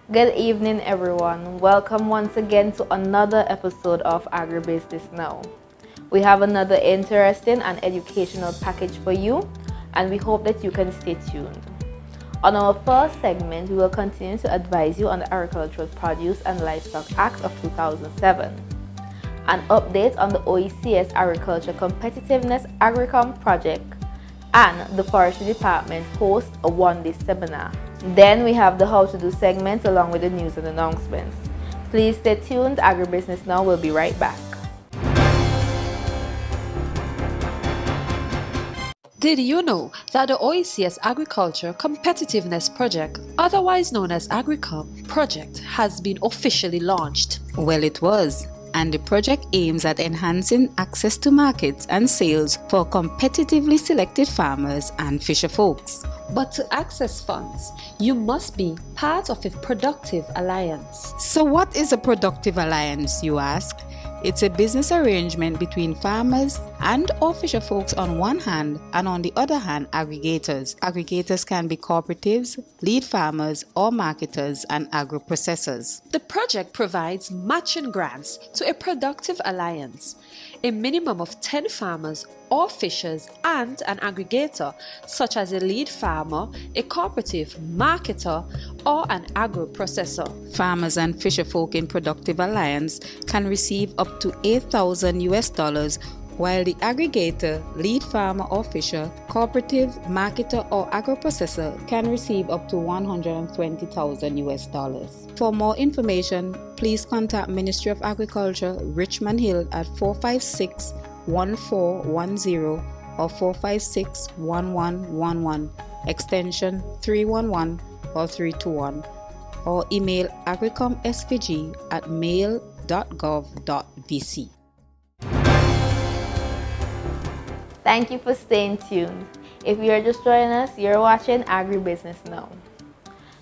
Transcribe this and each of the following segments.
Good evening, everyone. Welcome once again to another episode of Agri Business Now. We have another interesting and educational package for you, and we hope that you can stay tuned. On our first segment, we will continue to advise you on the Agricultural Produce and Livestock Act of 2007, an update on the OECS Agriculture Competitiveness AGRICOM project, and the Forestry Department hosts a one-day seminar. Then we have the How to Do segment along with the news and announcements. Please stay tuned. Agribusiness Now will be right back. Did you know that the OECS Agriculture Competitiveness Project, otherwise known as AGRICOM project, has been officially launched? Well, it was. And the project aims at enhancing access to markets and sales for competitively selected farmers and fisher folks. But to access funds, you must be part of a productive alliance. So what is a productive alliance, you ask? It's a business arrangement between farmers and or fisher folks on one hand, and on the other hand, aggregators. Aggregators can be cooperatives, lead farmers, or marketers and agro-processors. The project provides matching grants to a productive alliance. A minimum of 10 farmers or fishers and an aggregator, such as a lead farmer, a cooperative, marketer, or an agro-processor. Farmers and fisher folk in Productive Alliance can receive up to $8,000, while the aggregator, lead farmer or fisher, cooperative, marketer, or agro-processor can receive up to $120,000. For more information, please contact Ministry of Agriculture, Richmond Hill at 456-1410 or 456-1111, extension 311 or 321, or email agricomsvg@mail.gov.vc. Thank you for staying tuned. If you are just joining us, you're watching Agribusiness Now.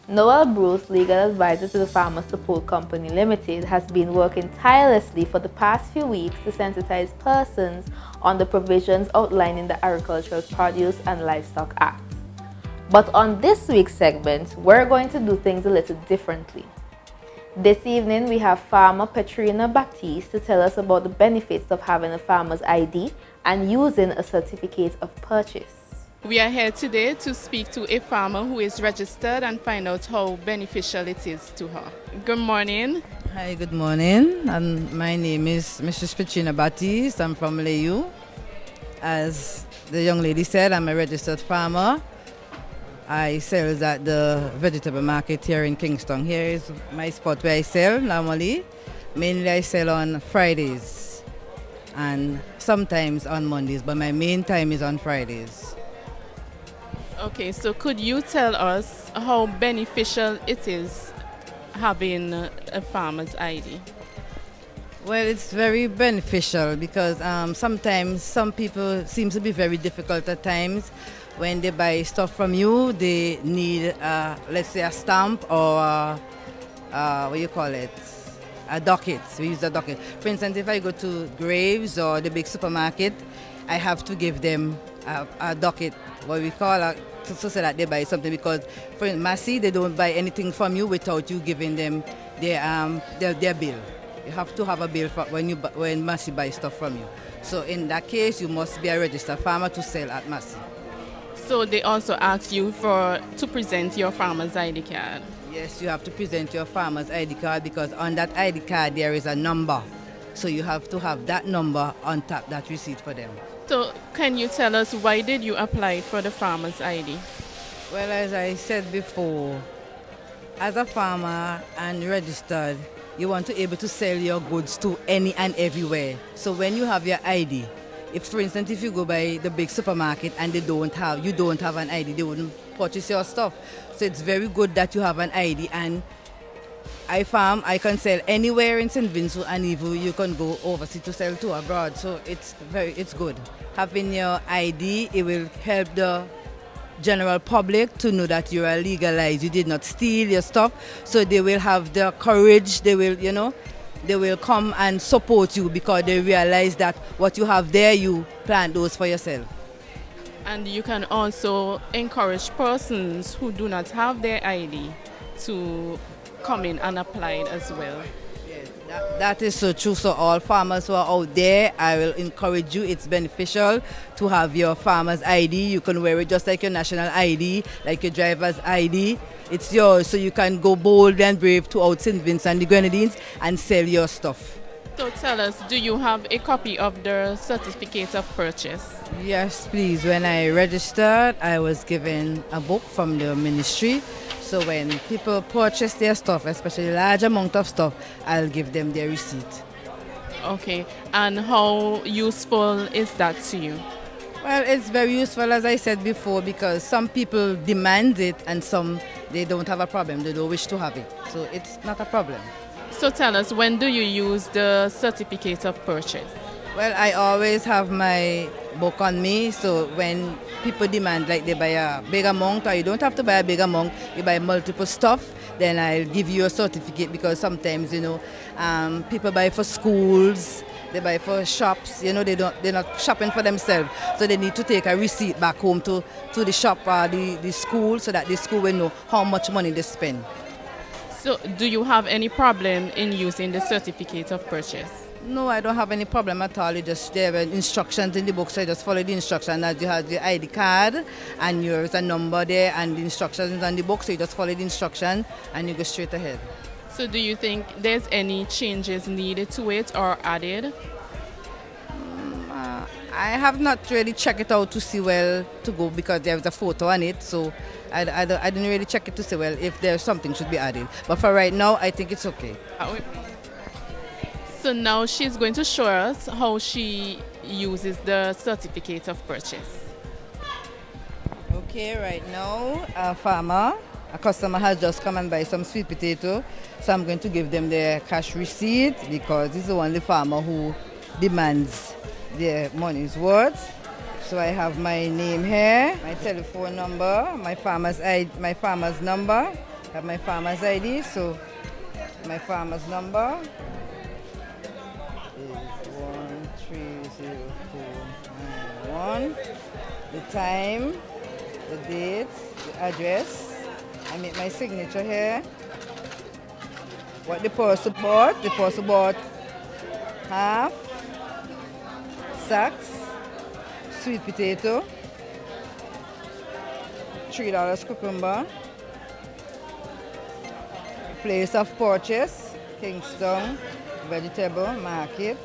Noel Bruce, legal advisor to the Farmers Support Company Limited, has been working tirelessly for the past few weeks to sensitize persons on the provisions outlined in the Agricultural Produce and Livestock Act. But on this week's segment, we're going to do things a little differently. This evening, we have farmer Petrina Baptiste to tell us about the benefits of having a farmer's ID and using a certificate of purchase. We are here today to speak to a farmer who is registered and find out how beneficial it is to her. Good morning. Hi, good morning. And my name is Mrs. Petrina Baptiste. I'm from Leyu. As the young lady said, I'm a registered farmer. I sell at the vegetable market here in Kingston. Here is my spot where I sell normally. Mainly I sell on Fridays and sometimes on Mondays, but my main time is on Fridays. Okay, so could you tell us how beneficial it is having a farmer's ID? Well, it's very beneficial because sometimes some people seem to be very difficult at times. When they buy stuff from you, they need, let's say, a stamp or what do you call it? A docket. We use a docket. For instance, if I go to Graves or the big supermarket, I have to give them a docket, what we call so that they buy something, because for Massey, they don't buy anything from you without you giving them their bill. You have to have a bill for when Massey buys stuff from you. So in that case, you must be a registered farmer to sell at Massey. So they also ask you to present your farmer's ID card? Yes, you have to present your farmer's ID card because on that ID card there is a number. So you have to have that number on top that receipt for them. So can you tell us why did you apply for the farmer's ID? Well, as I said before, as a farmer and registered, you want to be able to sell your goods to any and everywhere. So when you have your ID, if for instance if you go by the big supermarket and you don't have an ID, they wouldn't purchase your stuff. So it's very good that you have an ID, and I can sell anywhere in St. Vincent, and even you can go overseas to sell to abroad. So it's good. Having your ID, it will help the general public to know that you are legalized, you did not steal your stuff. So they will have the courage, they will come and support you because they realize that what you have there, you plant those for yourself. And you can also encourage persons who do not have their ID to come in and apply it as well. Yes, that is so true. So all farmers who are out there, I will encourage you. It's beneficial to have your farmer's ID. You can wear it just like your national ID, like your driver's ID. It's yours, so you can go bold and brave throughout St. Vincent and the Grenadines and sell your stuff. So tell us, do you have a copy of the certificate of purchase? Yes, please. When I registered, I was given a book from the ministry. So when people purchase their stuff, especially a large amount of stuff, I'll give them their receipt. Okay, and how useful is that to you? Well, it's very useful, as I said before, because some people demand it and some, they don't have a problem. They don't wish to have it. So it's not a problem. So tell us, when do you use the certificate of purchase? Well, I always have my book on me, so when people demand, like they buy a big amount, or you don't have to buy a big amount, you buy multiple stuff, then I'll give you a certificate, because sometimes, you know, people buy for schools, they buy for shops, you know, they're not shopping for themselves, so they need to take a receipt back home to the shop or the school, so that the school will know how much money they spend. So do you have any problem in using the certificate of purchase? No, I don't have any problem at all. There are instructions in the book, so I just follow the instructions. As you have the ID card, and there's a number there, and the instructions on the book, so you just follow the instruction and you go straight ahead. So do you think there's any changes needed to it or added? I have not really checked it out to see where to go, because there was a photo on it, so I didn't really check it to see, well, if there's something should be added. But for right now, I think it's okay. So now she's going to show us how she uses the certificate of purchase. Okay, right now, a customer has just come and buy some sweet potato, so I'm going to give them their cash receipt, because this is the only farmer who demands their money's worth. So I have my name here, my telephone number, my farmer's number. I have my farmer's ID, so my farmer's number is 130491. The time, the date, the address. I make my signature here. What the person bought half sacks sweet potato, $3 cucumber, place of purchase, Kingston Vegetable Market.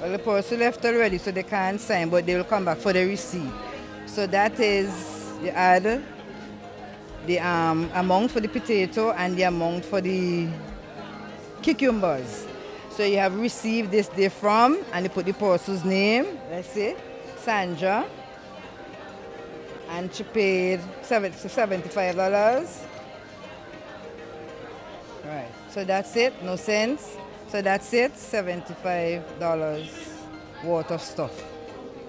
Well, the person left already, so they can't sign, but they will come back for the receipt. So that is, you add the amount for the potato and the amount for the cucumbers. So you have received this day from, and you put the person's name, let's say, Sandra, and she paid $75. Right, so that's it, no cents. So that's it, $75 worth of stuff.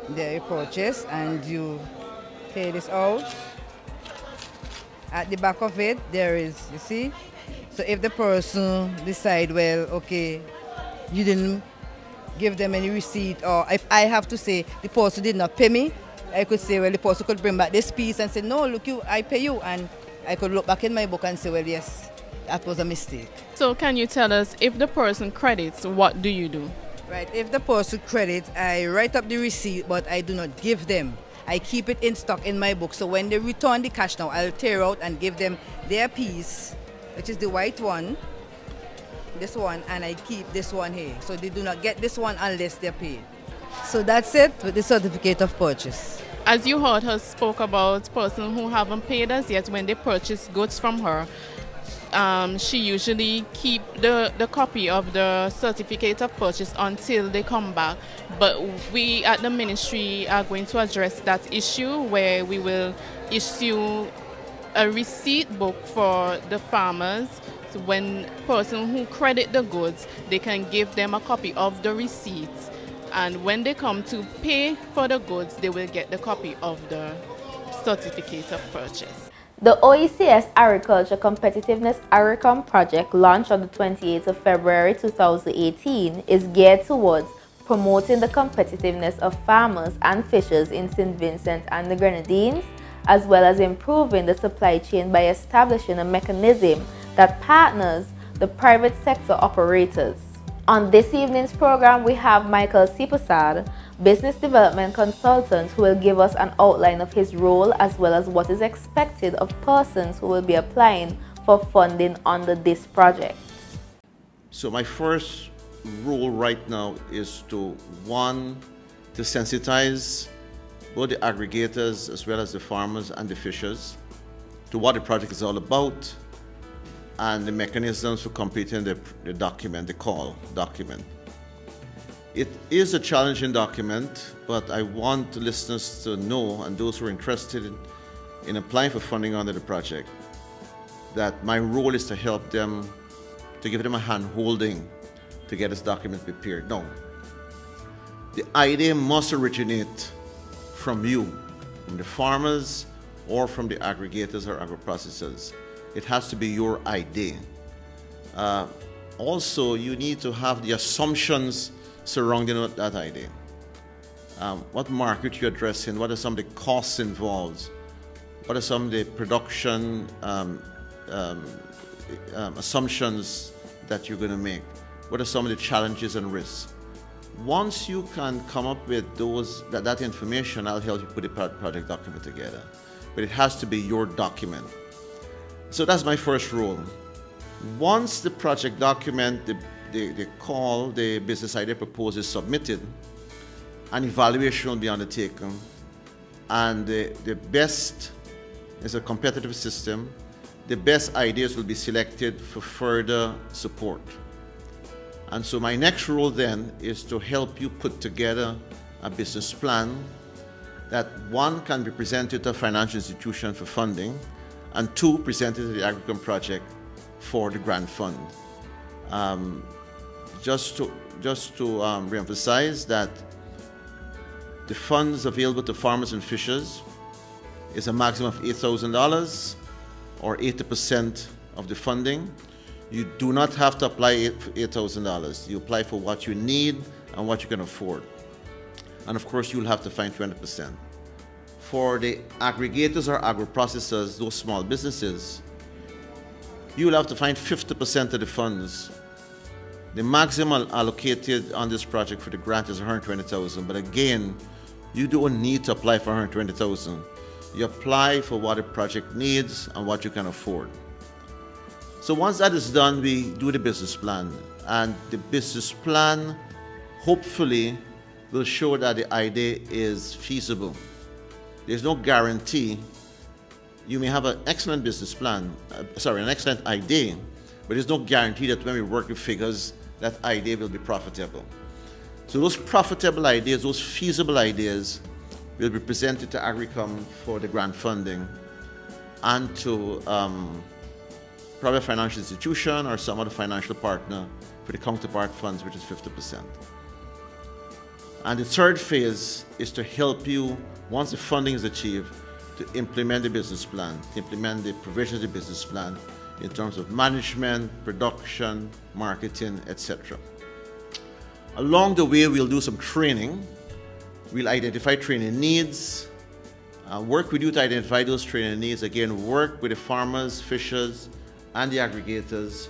There you purchase, and you pay this out. At the back of it, there is, you see? So if the person decide, well, okay, you didn't give them any receipt, or if I have to say the person did not pay me, I could say, well, the person could bring back this piece and say, no, look, I pay you. And I could look back in my book and say, well, yes, that was a mistake. So can you tell us, if the person credits, what do you do? Right, if the person credits, I write up the receipt, but I do not give them. I keep it in stock in my book. So when they return the cash now, I'll tear out and give them their piece, which is the white one, this one, and I keep this one here. So they do not get this one unless they're paid. So that's it with the certificate of purchase. As you heard her spoke about persons who haven't paid us yet when they purchase goods from her, she usually keep the copy of the certificate of purchase until they come back. But we at the ministry are going to address that issue, where we will issue a receipt book for the farmers. So when person who credit the goods, they can give them a copy of the receipts, and when they come to pay for the goods, they will get the copy of the certificate of purchase. The OECS Agriculture Competitiveness AGRICOM project, launched on the 28th of February 2018, is geared towards promoting the competitiveness of farmers and fishers in St. Vincent and the Grenadines, as well as improving the supply chain by establishing a mechanism that partners the private sector operators. On this evening's program, we have Michael Sipasad, business development consultant, who will give us an outline of his role as well as what is expected of persons who will be applying for funding under this project. So my first role right now is to sensitize both the aggregators as well as the farmers and the fishers to what the project is all about and the mechanisms for completing the document, the call document. It is a challenging document, but I want listeners to know, and those who are interested in applying for funding under the project, that my role is to help them, to give them a hand holding to get this document prepared. Now, the idea must originate from you, from the farmers or from the aggregators or agro-processors. It has to be your idea. Also, you need to have the assumptions surrounding that idea. What market you're addressing, what are some of the costs involved, what are some of the production assumptions that you're going to make, what are some of the challenges and risks. Once you can come up with that information, I'll help you put the project document together. But it has to be your document. So that's my first role. Once the project document, the business idea proposal is submitted, an evaluation will be undertaken, and the best is a competitive system. The best ideas will be selected for further support. And so my next role then is to help you put together a business plan that, one, can be presented to a financial institution for funding, and two, presented to the AGRICOM project for the grant fund. Just to reemphasize that the funds available to farmers and fishers is a maximum of $8,000 or 80% of the funding. You do not have to apply for $8,000. You apply for what you need and what you can afford. And of course, you'll have to find 20%. For the aggregators or agro-processors, those small businesses, you'll have to find 50% of the funds. The maximum allocated on this project for the grant is $120,000, but again, you don't need to apply for $120,000. You apply for what the project needs and what you can afford. So once that is done, we do the business plan, and the business plan hopefully will show that the idea is feasible. There's no guarantee. You may have an excellent business plan, an excellent idea, but there's no guarantee that when we work with figures, that idea will be profitable. So those profitable ideas, those feasible ideas, will be presented to AGRICOM for the grant funding and to probably a financial institution or some other financial partner for the counterpart funds, which is 50%. And the third phase is to help you, once the funding is achieved, to implement the business plan, to implement the provisions of the business plan in terms of management, production, marketing, etc. Along the way, we'll do some training. We'll identify training needs, work with you to identify those training needs. Again, work with the farmers, fishers, and the aggregators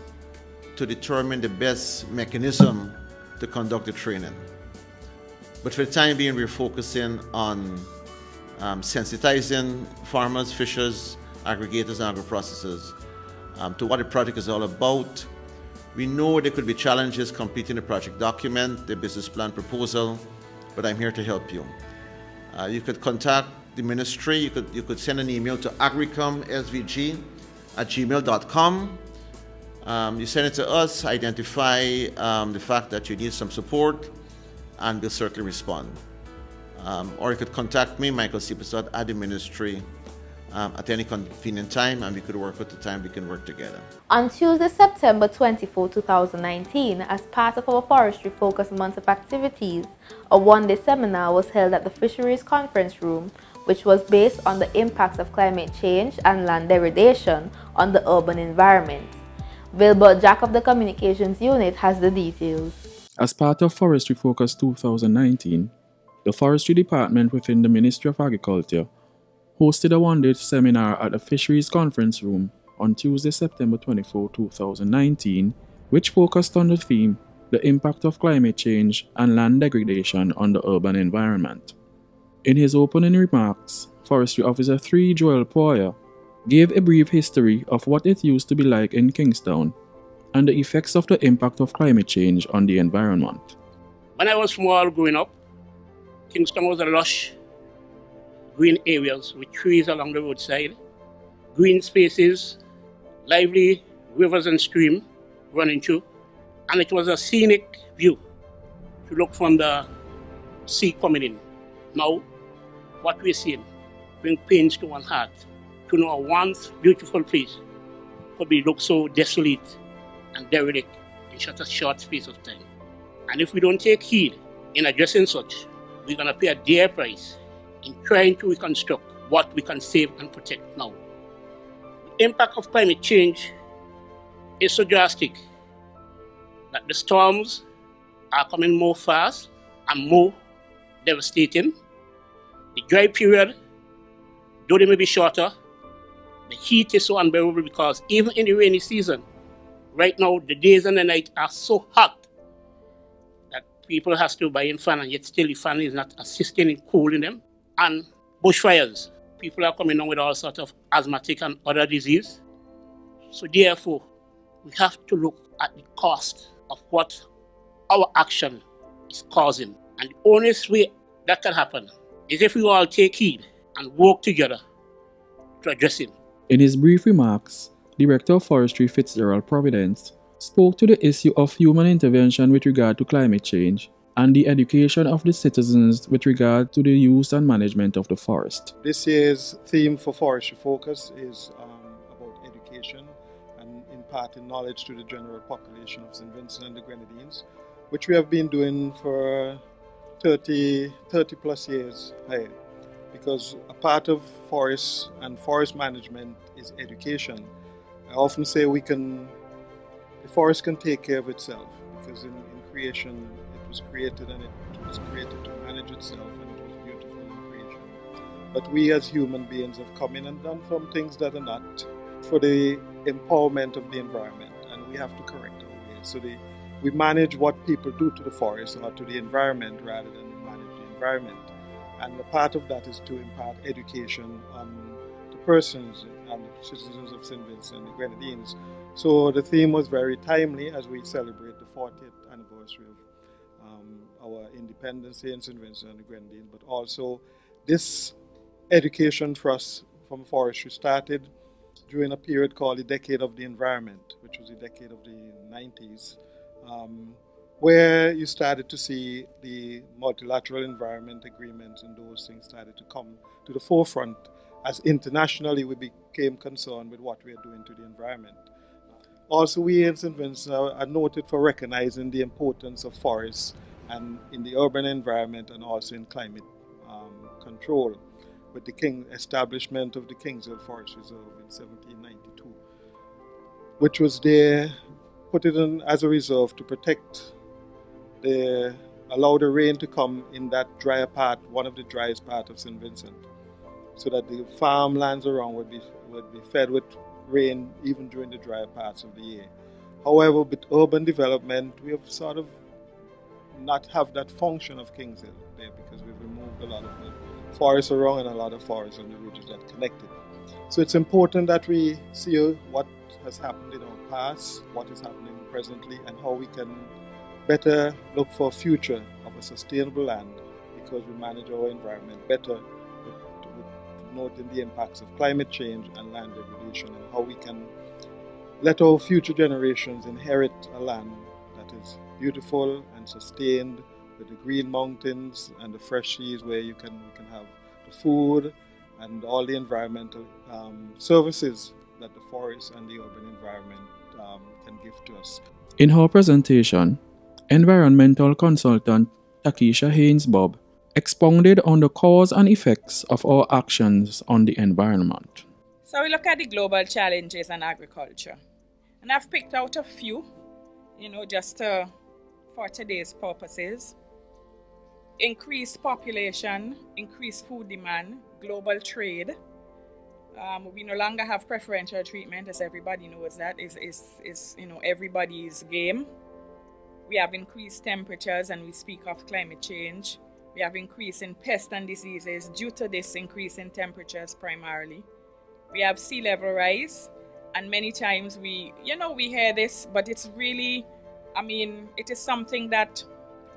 to determine the best mechanism to conduct the training. But for the time being, we're focusing on sensitizing farmers, fishers, aggregators, and agro-processors to what the project is all about. We know there could be challenges completing the project document, the business plan proposal, but I'm here to help you. You could contact the ministry. You could send an email to agricomsvg@gmail.com. You send it to us, identify the fact that you need some support, and we'll certainly respond. Or you could contact me, Michael Sipasad, at the ministry at any convenient time, and we could work with the time we can work together. On Tuesday, September 24, 2019, as part of our Forestry Focus Month of activities, a one-day seminar was held at the Fisheries Conference Room, which was based on the impacts of climate change and land degradation on the urban environment. Wilbert Jack of the Communications Unit has the details. As part of Forestry Focus 2019, the Forestry Department within the Ministry of Agriculture hosted a one-day seminar at the Fisheries Conference Room on Tuesday, September 24, 2019, which focused on the theme, the impact of climate change and land degradation on the urban environment. In his opening remarks, Forestry Officer 3 Joel Poyer gave a brief history of what it used to be like in Kingstown and the effects of the impact of climate change on the environment. When I was small growing up, Kingstown was a lush green areas with trees along the roadside, green spaces, lively rivers and streams running through, and it was a scenic view to look from the sea coming in. Now, what we're seeing brings pains to one heart to know a once beautiful place could be looked so desolate and derelict in such a short space of time. And if we don't take heed in addressing such, we're going to pay a dear price in trying to reconstruct what we can save and protect now. The impact of climate change is so drastic that the storms are coming more fast and more devastating. The dry period, though they may be shorter, the heat is so unbearable because even in the rainy season, right now the days and the night are so hot that people have to buy in fan, and yet still the fan is not assisting in cooling them. And bushfires, people are coming down with all sorts of asthmatic and other disease. So therefore, we have to look at the cost of what our action is causing. And the only way that can happen is if we all take heed and work together to address it. In his brief remarks, Director of Forestry Fitzgerald Providence spoke to the issue of human intervention with regard to climate change and the education of the citizens with regard to the use and management of the forest. This year's theme for Forestry Focus is about education and imparting knowledge to the general population of St. Vincent and the Grenadines, which we have been doing for 30 plus years ahead. Because a part of forests and forest management is education. I often say the forest can take care of itself, because in creation it was created and it was created to manage itself, and it was beautiful in creation. But we as human beings have come in and done some things that are not for the empowerment of the environment, and we have to correct our ways. So we manage what people do to the forest or to the environment rather than manage the environment. And a part of that is to impart education on the persons and the citizens of St. Vincent and the Grenadines. So the theme was very timely as we celebrate the 40th anniversary of our independence here in St. Vincent and the Grenadines. But also this education trust from forestry started during a period called the Decade of the Environment, which was the decade of the 90s. Where you started to see the multilateral environment agreements and those things started to come to the forefront as internationally we became concerned with what we are doing to the environment. Also, we in St. Vincent are noted for recognizing the importance of forests and in the urban environment and also in climate control, with the establishment of the Kingsville Forest Reserve in 1792, which was there, put it in as a reserve to protect allow the rain to come in that drier part, one of the driest part of St. Vincent, so that the farmlands around would be fed with rain even during the drier parts of the year. However, with urban development, we have sort of not have that function of Kingsville there, because we've removed a lot of the forests around and a lot of forests on the ridges that connect it. So it's important that we see what has happened in our past, what is happening presently, and how we can better look for a future of a sustainable land, because we manage our environment better with noting the impacts of climate change and land degradation, and how we can let our future generations inherit a land that is beautiful and sustained, with the green mountains and the fresh seas where we can have the food and all the environmental services that the forest and the urban environment can give to us. In her presentation, environmental consultant Takesha Haynes-Bob expounded on the cause and effects of our actions on the environment. So we look at the global challenges in agriculture, and I've picked out a few, just to for today's purposes: increased population, increased food demand, global trade. We no longer have preferential treatment, as everybody knows that is everybody's game. We have increased temperatures, and we speak of climate change. We have increase in pests and diseases due to this increase in temperatures primarily. We have sea level rise, and many times we hear this, but it's really, it is something that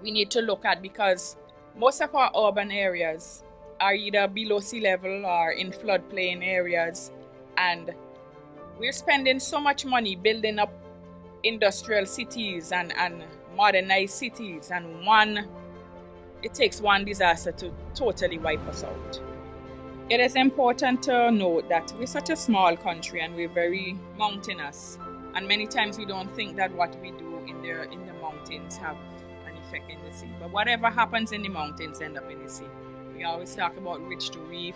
we need to look at, because most of our urban areas are either below sea level or in floodplain areas, and we're spending so much money building up industrial cities and modernized cities, and it takes one disaster to totally wipe us out. It is important to note that we're such a small country and we're very mountainous, and many times we don't think that what we do in the mountains have an effect in the sea. But whatever happens in the mountains ends up in the sea. We always talk about ridge to reef.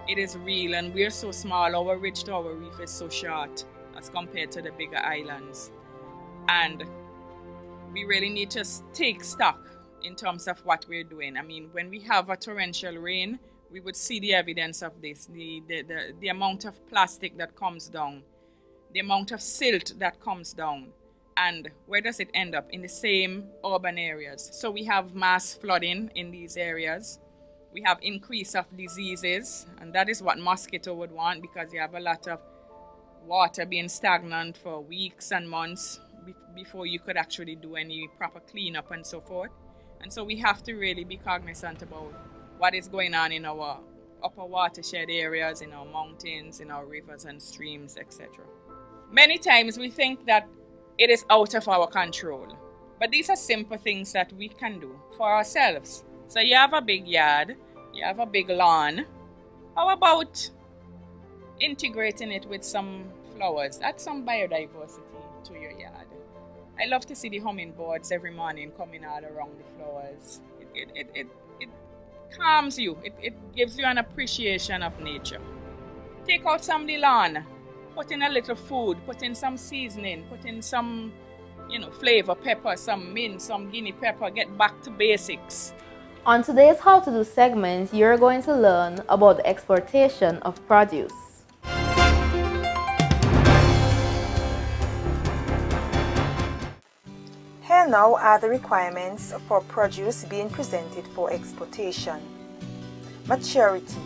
It is real, and we're so small. Our ridge to our reef is so short as compared to the bigger islands. And we really need to take stock in terms of what we're doing. When we have a torrential rain, we would see the evidence of this, the amount of plastic that comes down, the amount of silt that comes down. And where does it end up? In the same urban areas. So we have mass flooding in these areas. We have increase of diseases, and that is what mosquito would want, because you have a lot of water being stagnant for weeks and months before you could actually do any proper cleanup and so forth. And so we have to really be cognizant about what is going on in our upper watershed areas, in our mountains, in our rivers and streams, etc. Many times we think that it is out of our control, but these are simple things that we can do for ourselves. So you have a big yard, you have a big lawn. How about integrating it with some flowers? Add some biodiversity to your yard. I love to see the hummingbirds every morning coming out around the flowers. It calms you. It gives you an appreciation of nature. Take out some of the lawn. Put in a little food. Put in some seasoning. Put in some, flavor, pepper, some mint, some guinea pepper. Get back to basics. On today's How to Do segment, you're going to learn about the exportation of produce. Here now are the requirements for produce being presented for exportation. Maturity.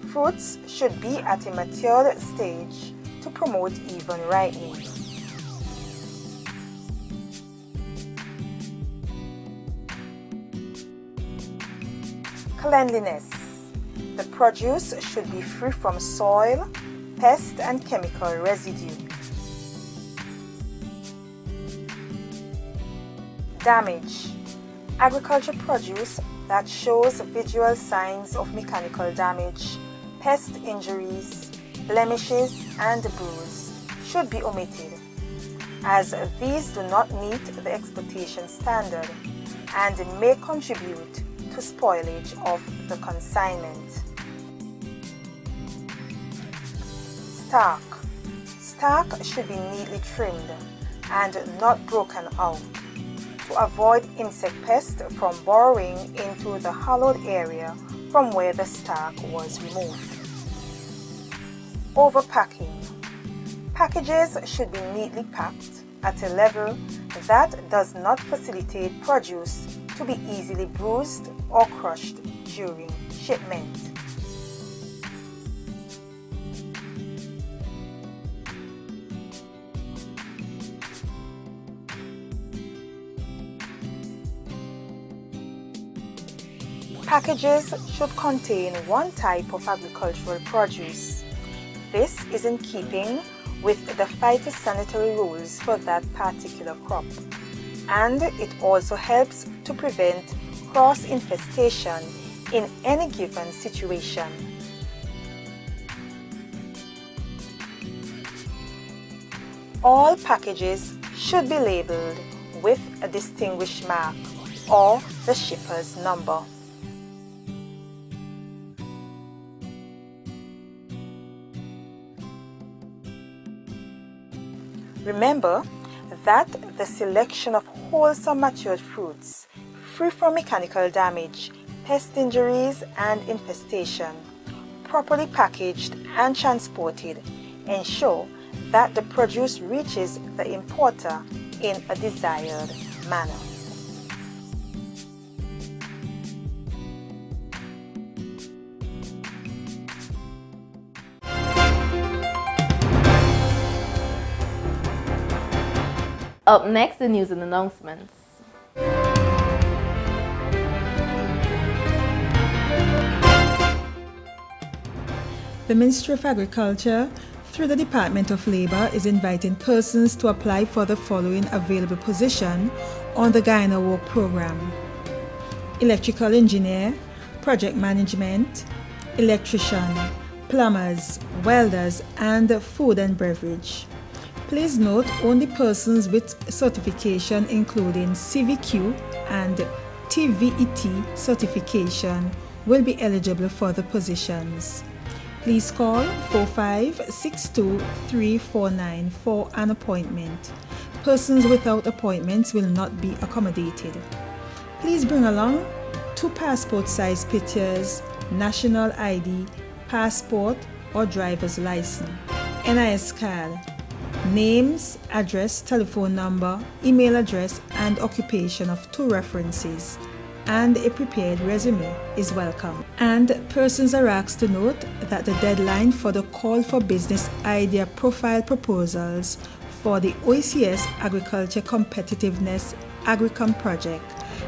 Fruits should be at a mature stage to promote even ripening. Cleanliness. The produce should be free from soil, pest and chemical residue. Damage. Agriculture produce that shows visual signs of mechanical damage, pest injuries, blemishes and bruise should be omitted, as these do not meet the exportation standard and may contribute to spoilage of the consignment. Stalk. Stalk should be neatly trimmed and not broken out to avoid insect pests from burrowing into the hollowed area from where the stalk was removed. Overpacking. Packages should be neatly packed at a level that does not facilitate produce to be easily bruised or crushed during shipment. Packages should contain one type of agricultural produce. This is in keeping with the phytosanitary rules for that particular crop, and it also helps to prevent cross-infestation in any given situation. All packages should be labeled with a distinguished mark or the shipper's number. Remember, that the selection of wholesome matured fruits, free from mechanical damage, pest injuries and infestation, properly packaged and transported, ensure that the produce reaches the importer in a desired manner. Up next, the news and announcements. The Ministry of Agriculture, through the Department of Labour, is inviting persons to apply for the following available position on the Guyana Work Programme: electrical engineer, project management, electrician, plumbers, welders, and food and beverage. Please note, only persons with certification including CVQ and TVET certification will be eligible for the positions. Please call 4562-349 for an appointment. Persons without appointments will not be accommodated. Please bring along 2 passport-size pictures, national ID, passport or driver's license, NIS card, names, address, telephone number, email address, and occupation of 2 references, and a prepared resume is welcome. And persons are asked to note that the deadline for the call for business idea profile proposals for the OECS Agriculture Competitiveness AGRICOM project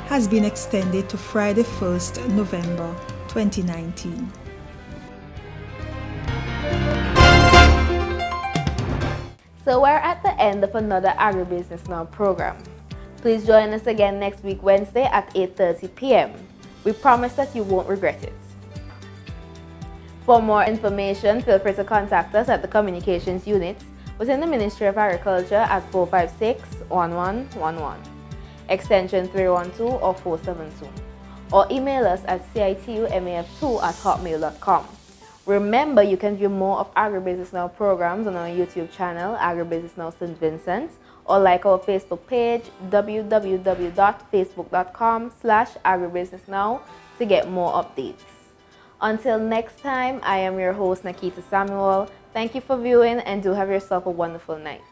has been extended to Friday 1st November 2019. So we're at the end of another Agri Business Now program. Please join us again next week Wednesday at 8:30 p.m. We promise that you won't regret it. For more information, feel free to contact us at the Communications Unit within the Ministry of Agriculture at 456-1111, extension 312 or 472, or email us at citumaf2@hotmail.com. Remember, you can view more of Agri Business Now programs on our YouTube channel, Agri Business Now St. Vincent, or like our Facebook page, www.facebook.com/agribusinessnow, to get more updates. Until next time, I am your host, Nakita Samuel. Thank you for viewing and do have yourself a wonderful night.